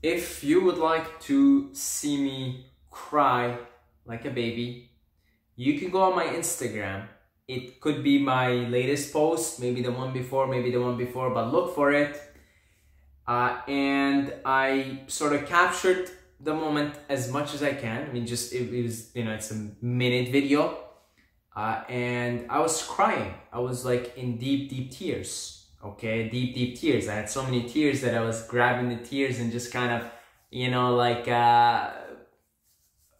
If you would like to see me cry like a baby, you can go on my Instagram. It could be my latest post, maybe the one before, but look for it. And I sort of captured the moment as much as I can. I mean, just it was, you know, it's a minute video. And I was crying. I was like in deep tears. Okay, deep tears. I had so many tears that I was grabbing the tears and just kind of, you know, like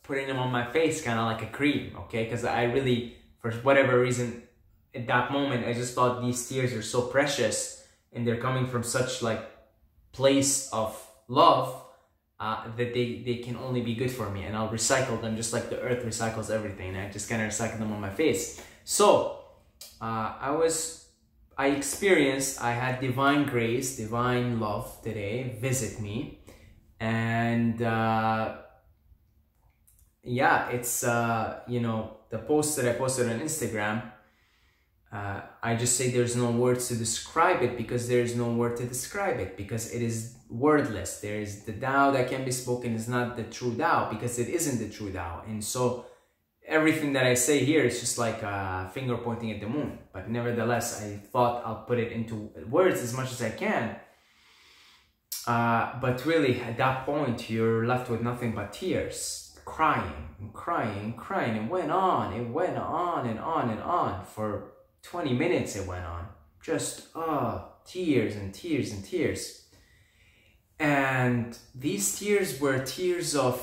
putting them on my face, kind of like a cream. Okay, because I really, for whatever reason, at that moment, I just thought these tears are so precious and they're coming from such like place of love that they can only be good for me, and I'll recycle them just like the earth recycles everything. I just kind of recycle them on my face. So I had divine grace, divine love today visit me, and yeah, it's you know, the post that I posted on Instagram, I just say there's no words to describe it, because there is no word to describe it, because it is wordless. There is the Tao that can be spoken is not the true Tao, because it isn't the true Tao. And so everything that I say here is just like a finger pointing at the moon. But nevertheless, I thought I'll put it into words as much as I can. But really, at that point, you're left with nothing but tears, crying and crying and crying. It went on and on for 20 minutes. It went on, just tears and tears and tears. And these tears were tears of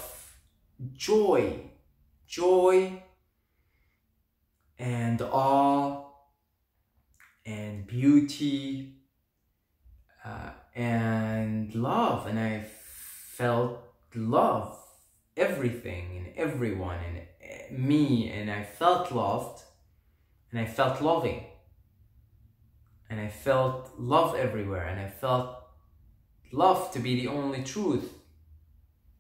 joy and awe and beauty and love. And I felt love, everything and everyone and me, and I felt loved, and I felt loving, and I felt love everywhere, and I felt love to be the only truth,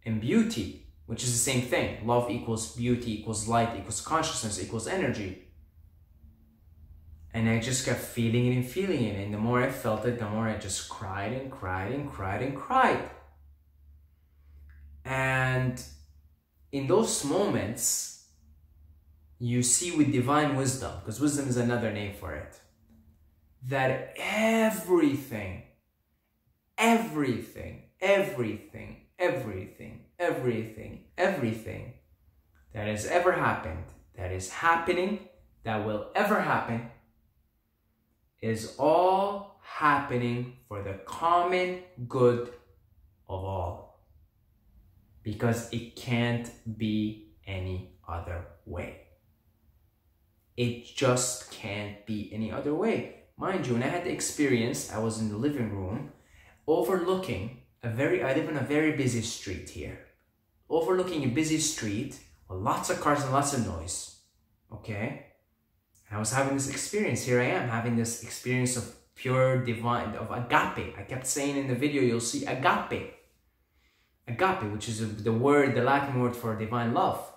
and beauty, which is the same thing. Love equals beauty, equals light, equals consciousness, equals energy. And I just kept feeling it and feeling it. And the more I felt it, the more I just cried and cried and cried and cried. And in those moments, you see with divine wisdom, because wisdom is another name for it, that everything that has ever happened, that is happening, that will ever happen, is all happening for the common good of all. Because it can't be any other way. It just can't be any other way. Mind you, when I had the experience, I was in the living room, overlooking I live in a very busy street here. Overlooking a busy street with lots of cars and lots of noise. Okay? And I was having this experience. Here I am having this experience of pure divine, of agape. I kept saying in the video, you'll see agape. Agape, which is the Latin word for divine love.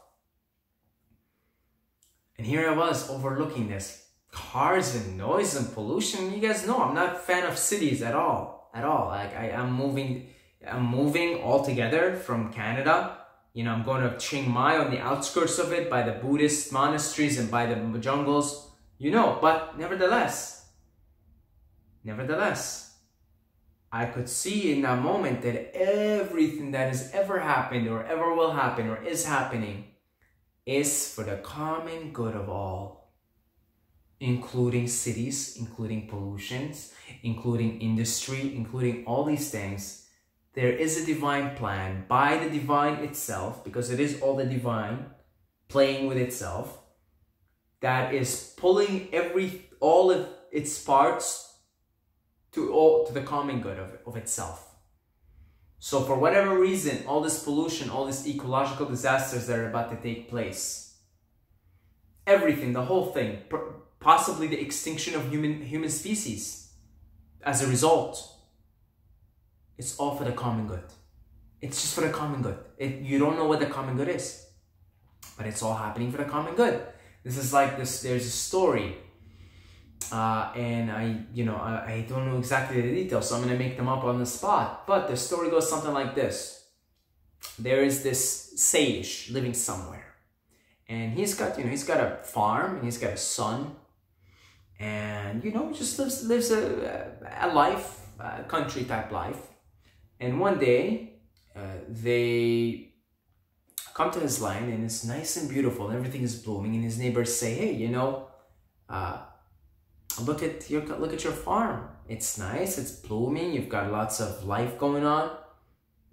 And here I was overlooking this cars and noise and pollution. You guys know I'm not a fan of cities at all. Like I'm moving altogether from Canada. You know, I'm going to Chiang Mai, on the outskirts of it, by the Buddhist monasteries and by the jungles, you know. But nevertheless, I could see in that moment that everything that has ever happened or ever will happen or is happening is for the common good of all. Including cities, including pollutions, including industry, including all these things. There is a divine plan by the divine itself, because it is all the divine playing with itself, that is pulling all of its parts to the common good of itself. So for whatever reason, all this pollution, all these ecological disasters that are about to take place, everything, the whole thing, possibly the extinction of human species as a result, it's all for the common good. It's just for the common good. You don't know what the common good is, but it's all happening for the common good. This is like this. There's a story And I don't know exactly the details, so I'm gonna make them up on the spot. But the story goes something like this. There is this sage living somewhere, and he's got a farm, and he's got a son, and just lives a life, country type life. And one day, they come to his land, and it's nice and beautiful, and everything is blooming, and his neighbors say, hey, look at your farm. It's nice, it's blooming, you've got lots of life going on.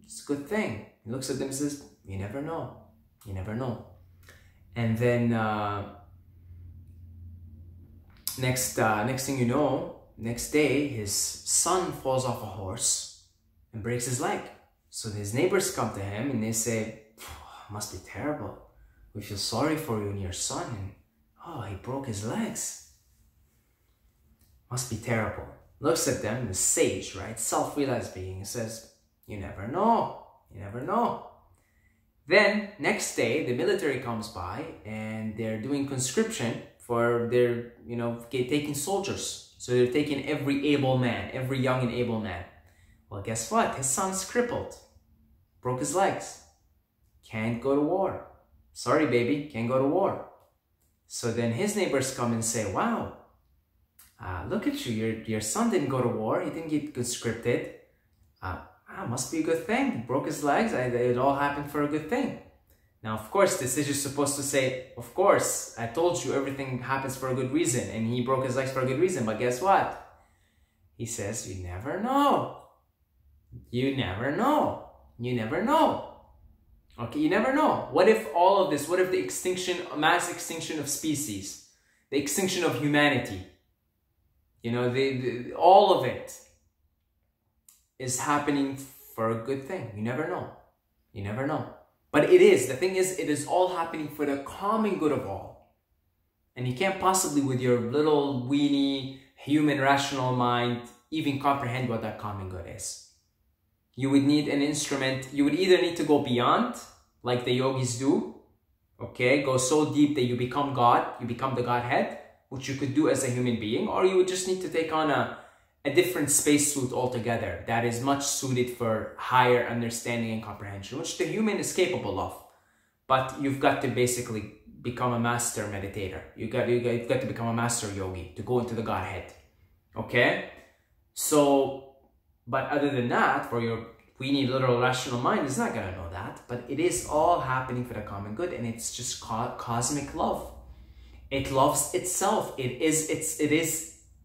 It's a good thing. He looks at them and says, you never know. You never know. And then next thing you know, next day, his son falls off a horse and breaks his leg. So his neighbors come to him and they say, must be terrible. We feel sorry for you and your son. And oh, he broke his legs. Must be terrible. Looks at them, the sage, right? Self-realized being, says, you never know. You never know. Then, next day, the military comes by and they're doing conscription for their, taking soldiers. So they're taking every able man, every young and able man. Well, guess what? His son's crippled. Broke his legs. Can't go to war. Sorry, baby, can't go to war. So then his neighbors come and say, wow, look at you. Your son didn't go to war. He didn't get conscripted. Must be a good thing. He broke his legs. It all happened for a good thing. Now, of course, this is just supposed to say, of course, I told you everything happens for a good reason. And he broke his legs for a good reason. But guess what? He says, you never know. You never know. You never know. Okay, you never know. What if all of this, what if the mass extinction of species, the extinction of humanity, all of it is happening for a good thing? You never know. You never know. But the thing is, it is all happening for the common good of all. And you can't possibly, with your little weenie human rational mind, even comprehend what that common good is. You would need an instrument. You would either need to go beyond, like the yogis do, okay? Go so deep that you become God, you become the Godhead, which you could do as a human being, or you would just need to take on a different spacesuit altogether that is much suited for higher understanding and comprehension, which the human is capable of. But you've got to basically become a master meditator. You've got to become a master yogi to go into the Godhead, okay? So, but other than that, for your weenie little rational mind is not gonna know that, but it is all happening for the common good, and it's just cosmic love. It loves itself. It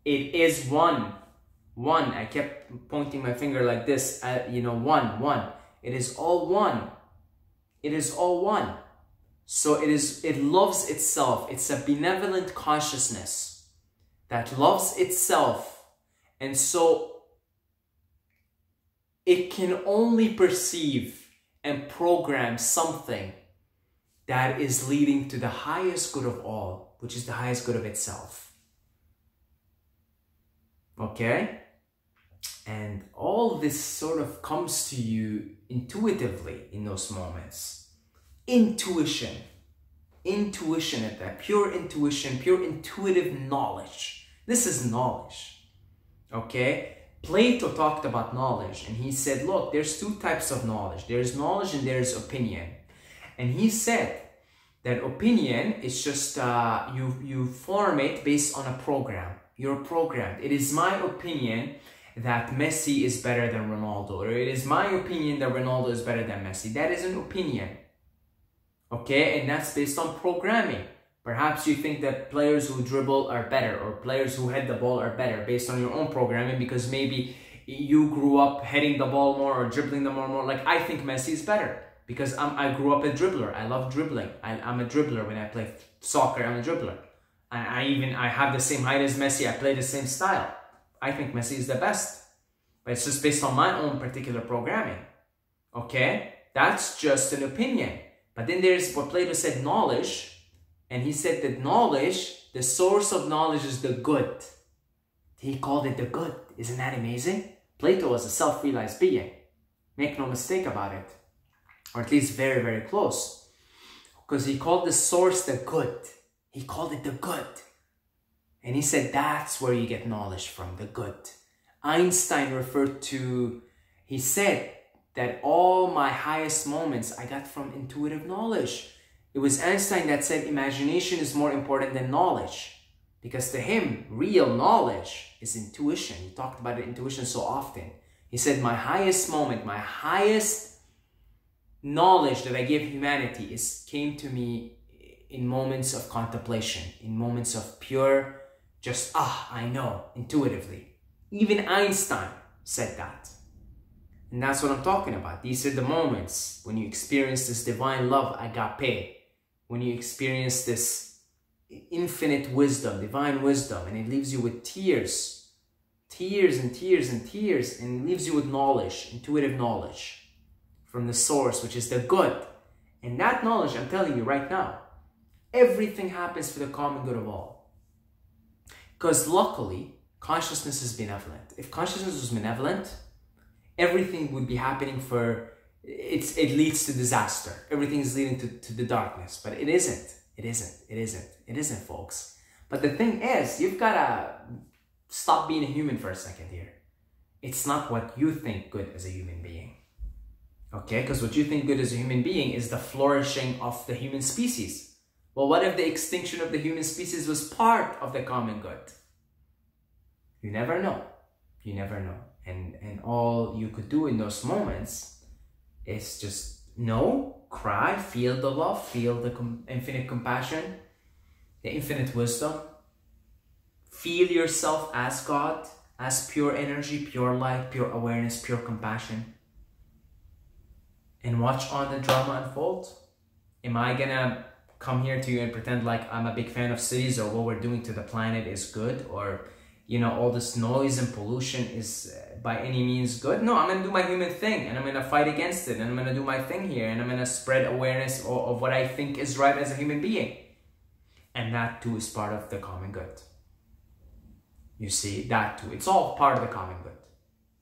is one. One. I kept pointing my finger like this at, one. It is all one. It is all one. So it loves itself. It's a benevolent consciousness that loves itself. And so it can only perceive and program something that is leading to the highest good of all, which is the highest good of itself. Okay? And all this sort of comes to you intuitively in those moments. Intuition. Intuition at that. Pure intuition, pure intuitive knowledge. This is knowledge. Okay? Plato talked about knowledge, and he said, look, there's two types of knowledge. There's knowledge and there's opinion. And he said that opinion is just, you form it based on a program. You're programmed. It is my opinion that Messi is better than Ronaldo, or it is my opinion that Ronaldo is better than Messi. That is an opinion. Okay? And that's based on programming. Perhaps you think that players who dribble are better, or players who head the ball are better based on your own programming, because maybe you grew up heading the ball more or dribbling the ball more. Like, I think Messi is better because I grew up a dribbler. I love dribbling. I'm a dribbler. When I play soccer, I'm a dribbler. I have the same height as Messi. I play the same style. I think Messi is the best. But it's just based on my own particular programming. Okay? That's just an opinion. But then there's what Plato said, knowledge. And he said that knowledge, the source of knowledge is the good. He called it the good. Isn't that amazing? Plato was a self-realized being. Make no mistake about it. Or at least very, very close. Because he called the source the good. He called it the good. And he said that's where you get knowledge from, the good. Einstein he said that all my highest moments I got from intuitive knowledge. It was Einstein that said imagination is more important than knowledge. Because to him, real knowledge is intuition. He talked about intuition so often. He said, my highest moment, my highest knowledge that I give humanity came to me in moments of contemplation, in moments of pure, I know, intuitively. Even Einstein said that. And that's what I'm talking about. These are the moments when you experience this divine love, agape, when you experience this infinite wisdom, divine wisdom, and it leaves you with tears and tears and tears, and it leaves you with knowledge, intuitive knowledge from the source, which is the good. And that knowledge, I'm telling you right now, everything happens for the common good of all. Because luckily, consciousness is benevolent. If consciousness was benevolent, everything would be happening it leads to disaster. Everything is leading to the darkness, but it isn't. It isn't, folks. But the thing is, you've got to stop being a human for a second here. It's not what you think good as a human being. Okay? Because what you think good as a human being is the flourishing of the human species. Well, what if the extinction of the human species was part of the common good? You never know. You never know. And all you could do in those moments is just know, cry, feel the love, feel the infinite compassion, the infinite wisdom. Feel yourself as God, as pure energy, pure light, pure awareness, pure compassion. And watch on the drama unfold. Am I gonna come here to you and pretend like I'm a big fan of cities or what we're doing to the planet is good, or all this noise and pollution is by any means good? No, I'm gonna do my human thing and I'm gonna fight against it and I'm gonna do my thing here and I'm gonna spread awareness of what I think is right as a human being. And that too is part of the common good. You see, that too. It's all part of the common good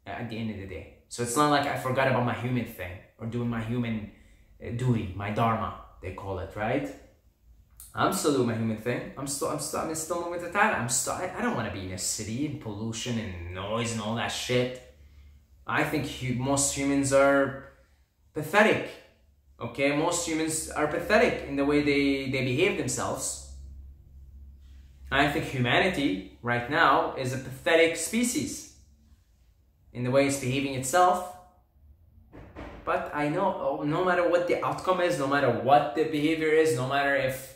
at the end of the day. So it's not like I forgot about my human thing or doing my human duty, my dharma, they call it, right? I'm still doing my human thing. I'm still moving with the tide. I don't want to be in a city and pollution and noise and all that shit. I think most humans are pathetic. Okay, most humans are pathetic in the way they behave themselves. I think humanity right now is a pathetic species in the way it's behaving itself. But I know no matter what the outcome is, no matter what the behavior is, no matter if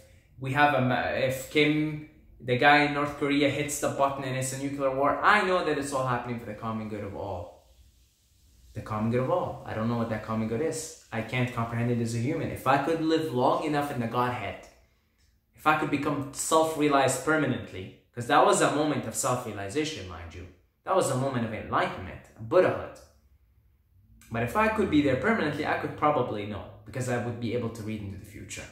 Kim, the guy in North Korea, hits the button and it's a nuclear war, I know that it's all happening for the common good of all. The common good of all. I don't know what that common good is. I can't comprehend it as a human. If I could live long enough in the Godhead, if I could become self-realized permanently, because that was a moment of self-realization, mind you. That was a moment of enlightenment, Buddhahood. But if I could be there permanently, I could probably know, because I would be able to read into the future.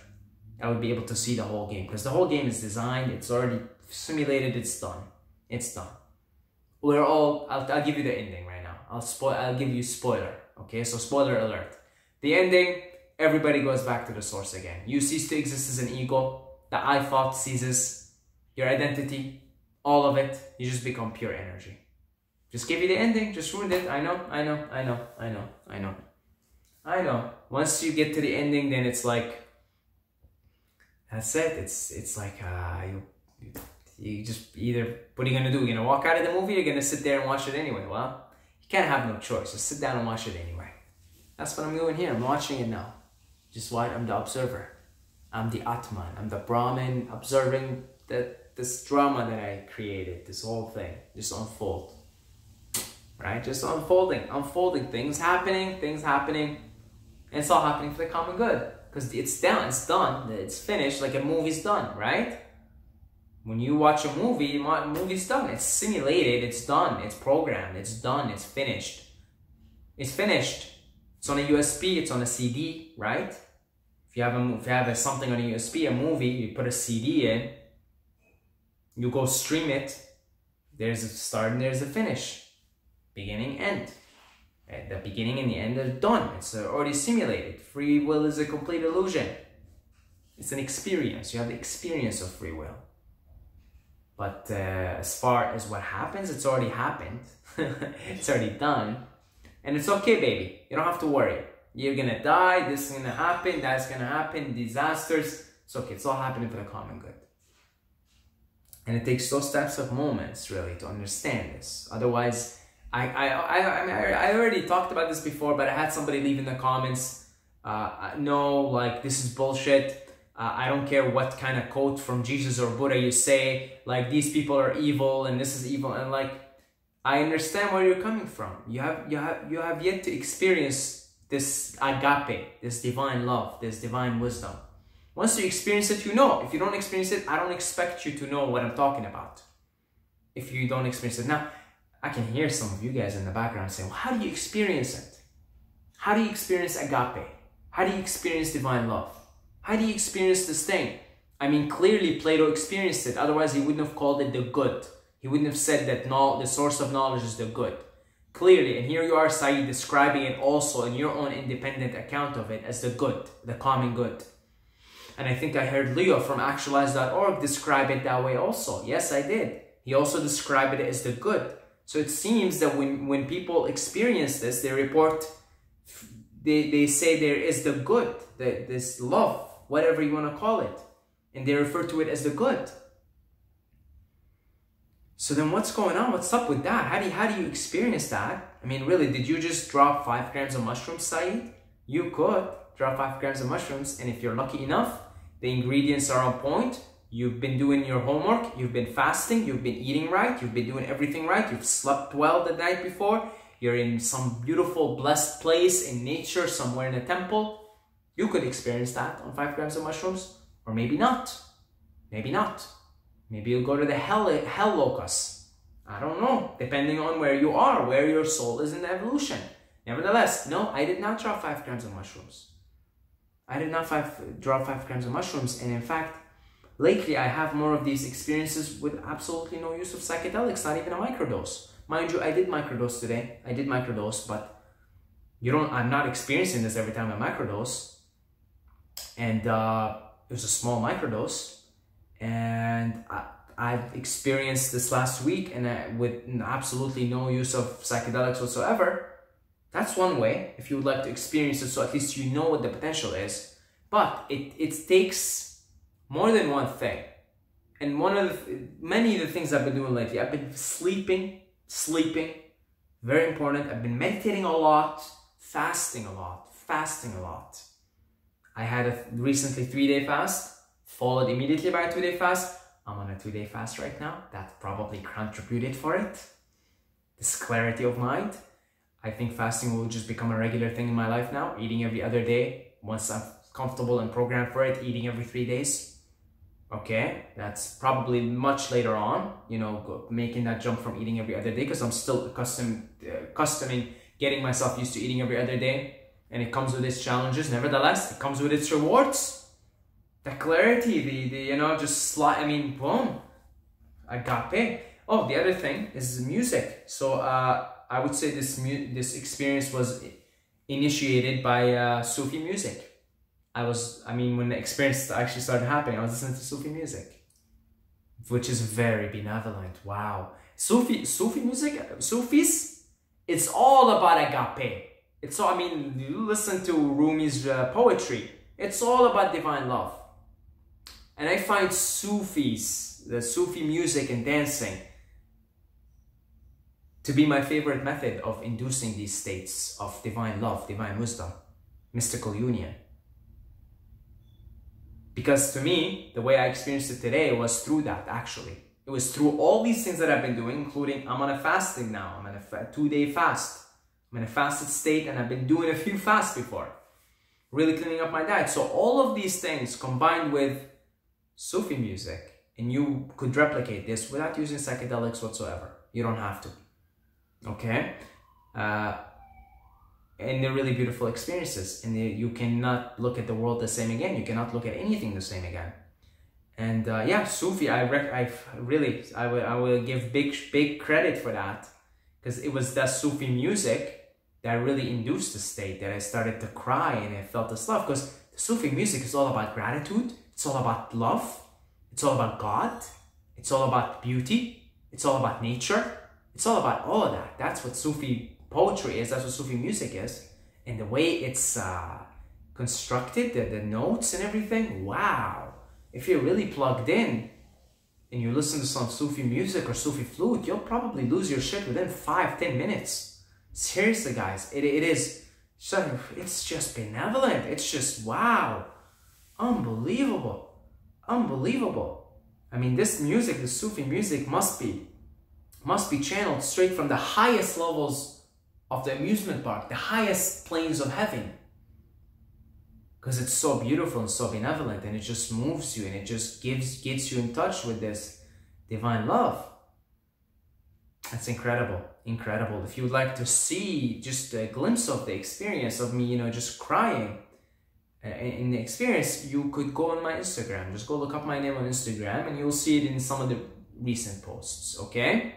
I would be able to see the whole game, because the whole game is designed, it's already simulated, it's done. It's done. I'll give you the ending right now. I'll give you spoiler, okay? So spoiler alert. The ending, everybody goes back to the source again. You cease to exist as an ego. The I thought ceases. Your identity, all of it, you just become pure energy. Just give you the ending, just ruined it. I know. Once you get to the ending, then it's like, that's it. It's like you just either, what are you gonna do? You're gonna walk out of the movie, or you're gonna sit there and watch it anyway? Well, you can't have no choice. Just sit down and watch it anyway. That's what I'm doing here. I'm watching it now. Just why I'm the observer. I'm the Atman. I'm the Brahmin observing this drama that I created, this whole thing, just unfold. Right? Just unfolding, things happening, and it's all happening for the common good. Because it's done, it's finished, like a movie's done, right? When you watch a movie's done. It's simulated, it's done, it's programmed, it's done, it's finished. It's finished. It's on a USB, it's on a CD, right? If you have something on a USB, a movie, you put a CD in, you go stream it, there's a start and there's a finish. Beginning, end. Right? The beginning and the end are done. It's already simulated. Free will is a complete illusion. It's an experience. You have the experience of free will. But as far as what happens, it's already happened. It's already done. And it's okay, baby. You don't have to worry. You're gonna die, this is gonna happen, that's gonna happen, disasters. It's okay, it's all happening for the common good. And it takes those types of moments, really, to understand this. Otherwise, I already talked about this before, but I had somebody leave in the comments, no, like, this is bullshit. I don't care what kind of quote from Jesus or Buddha you say, like, these people are evil and this is evil. And like, I understand where you're coming from. You have yet to experience this agape, this divine love, this divine wisdom. Once you experience it, you know. If you don't experience it, I don't expect you to know what I'm talking about. If you don't experience it. Now, I can hear some of you guys in the background saying, well, how do you experience it? How do you experience agape? How do you experience divine love? How do you experience this thing? I mean, clearly Plato experienced it. Otherwise, he wouldn't have called it the good. He wouldn't have said that the source of knowledge is the good. Clearly, and here you are, Saeed, describing it also in your own independent account of it as the good, the common good. And I think I heard Leo from actualize.org describe it that way also. Yes, I did. He also described it as the good. So it seems that when people experience this, they report, they say there is the good, this love, whatever you want to call it. And they refer to it as the good. So then what's going on? What's up with that? How do you experience that? I mean, really, did you just drop 5 grams of mushrooms, Saeed? You could drop 5 grams of mushrooms, and if you're lucky enough, the ingredients are on point, you've been doing your homework, you've been fasting, you've been eating right, you've been doing everything right, you've slept well the night before, you're in some beautiful, blessed place in nature, somewhere in a temple, you could experience that on 5 grams of mushrooms, or maybe not. Maybe not. Maybe you'll go to the hell locus. I don't know, depending on where you are, where your soul is in the evolution. Nevertheless, no, I did not drop 5 grams of mushrooms. I did not drop 5 grams of mushrooms, and in fact, lately I have more of these experiences with absolutely no use of psychedelics, not even a microdose. Mind you, I did microdose today. I did microdose, but I'm not experiencing this every time I microdose. And it was a small microdose, and I've experienced this last week, and with absolutely no use of psychedelics whatsoever. That's one way, if you would like to experience it, so at least you know what the potential is. But it takes more than one thing. And many of the things I've been doing lately, I've been sleeping, very important. I've been meditating a lot, fasting a lot. I had a recently 3-day fast, followed immediately by a 2-day fast. I'm on a 2-day fast right now. That probably contributed for it. This clarity of mind. I think fasting will just become a regular thing in my life now, eating every other day. Once I'm comfortable and programmed for it, eating every 3 days. Okay, that's probably much later on, making that jump from eating every other day, because I'm still accustoming, getting myself used to eating every other day. And it comes with its challenges. Nevertheless, it comes with its rewards. The clarity, boom, agape. Oh, the other thing is music. So, I would say this experience was initiated by Sufi music. When the experience actually started happening, I was listening to Sufi music, which is very benevolent. Wow. Sufi music, Sufis, it's all about agape. You listen to Rumi's poetry. It's all about divine love. And I find Sufis, the Sufi music and dancing, to be my favorite method of inducing these states of divine love, divine wisdom, mystical union. Because to me, the way I experienced it today was through that, actually. It was through all these things that I've been doing, including I'm on a fasting now. I'm on a 2-day fast. I'm in a fasted state, and I've been doing a few fasts before. Really cleaning up my diet. So all of these things combined with Sufi music, and you could replicate this without using psychedelics whatsoever. You don't have to. Okay? And they're really beautiful experiences, and you cannot look at the world the same again. You cannot look at anything the same again. And yeah, Sufi, I will give big credit for that, because it was that Sufi music that really induced the state that I started to cry and I felt this love, because the Sufi music is all about gratitude. It's all about love. It's all about God. It's all about beauty. It's all about nature. It's all about all of that. That's what Sufi poetry is. That's what Sufi music is. And the way it's constructed, the notes and everything, wow. If you're really plugged in and you listen to some Sufi music or Sufi flute, you'll probably lose your shit within 5-10 minutes. Seriously, guys, it is, it's just benevolent. It's just, wow, unbelievable, unbelievable. I mean, this music, the Sufi music must be channeled straight from the highest levels of the amusement park, the highest planes of heaven. Because it's so beautiful and so benevolent, and it just moves you, and it just gets you in touch with this divine love. That's incredible, incredible. If you would like to see just a glimpse of the experience of me, just crying in the experience, you could go on my Instagram. Just go look up my name on Instagram, and you'll see it in some of the recent posts, okay?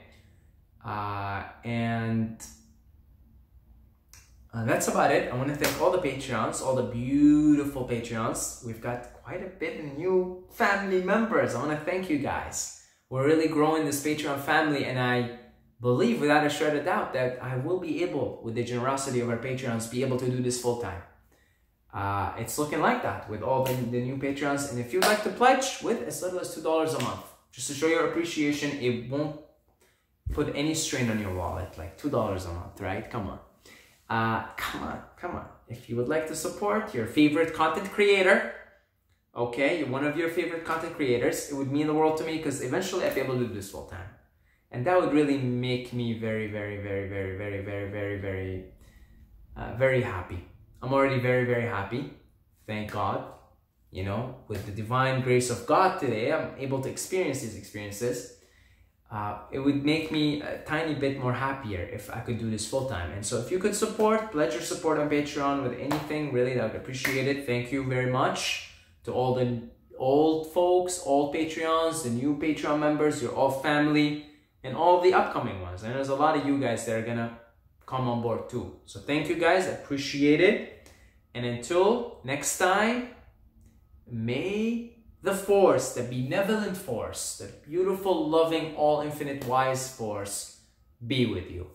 That's about it. I want to thank all the Patreons, all the beautiful Patreons. We've got quite a bit of new family members. I want to thank you guys. We're really growing this Patreon family, and I believe without a shred of doubt that I will be able, with the generosity of our Patreons, be able to do this full time. It's looking like that with all the new Patreons. And if you'd like to pledge with as little as $2 a month, just to show your appreciation, it won't put any strain on your wallet, like $2 a month, right? Come on. Come on. If you would like to support your favorite content creator, okay, one of your favorite content creators, it would mean the world to me, because eventually I'd be able to do this full time. And that would really make me very, very, very, very, very, very, very, very, very happy. I'm already very, very happy. Thank God. With the divine grace of God today, I'm able to experience these experiences. It would make me a tiny bit more happier if I could do this full time. And so if you could pledge your support on Patreon with anything, really, I would appreciate it. Thank you very much to all the old folks, old Patreons, the new Patreon members. You're all family, and all the upcoming ones. And there's a lot of you guys that are gonna come on board too. So thank you guys, I appreciate it. And until next time, may the force, the benevolent force, the beautiful, loving, all infinite, wise force be with you.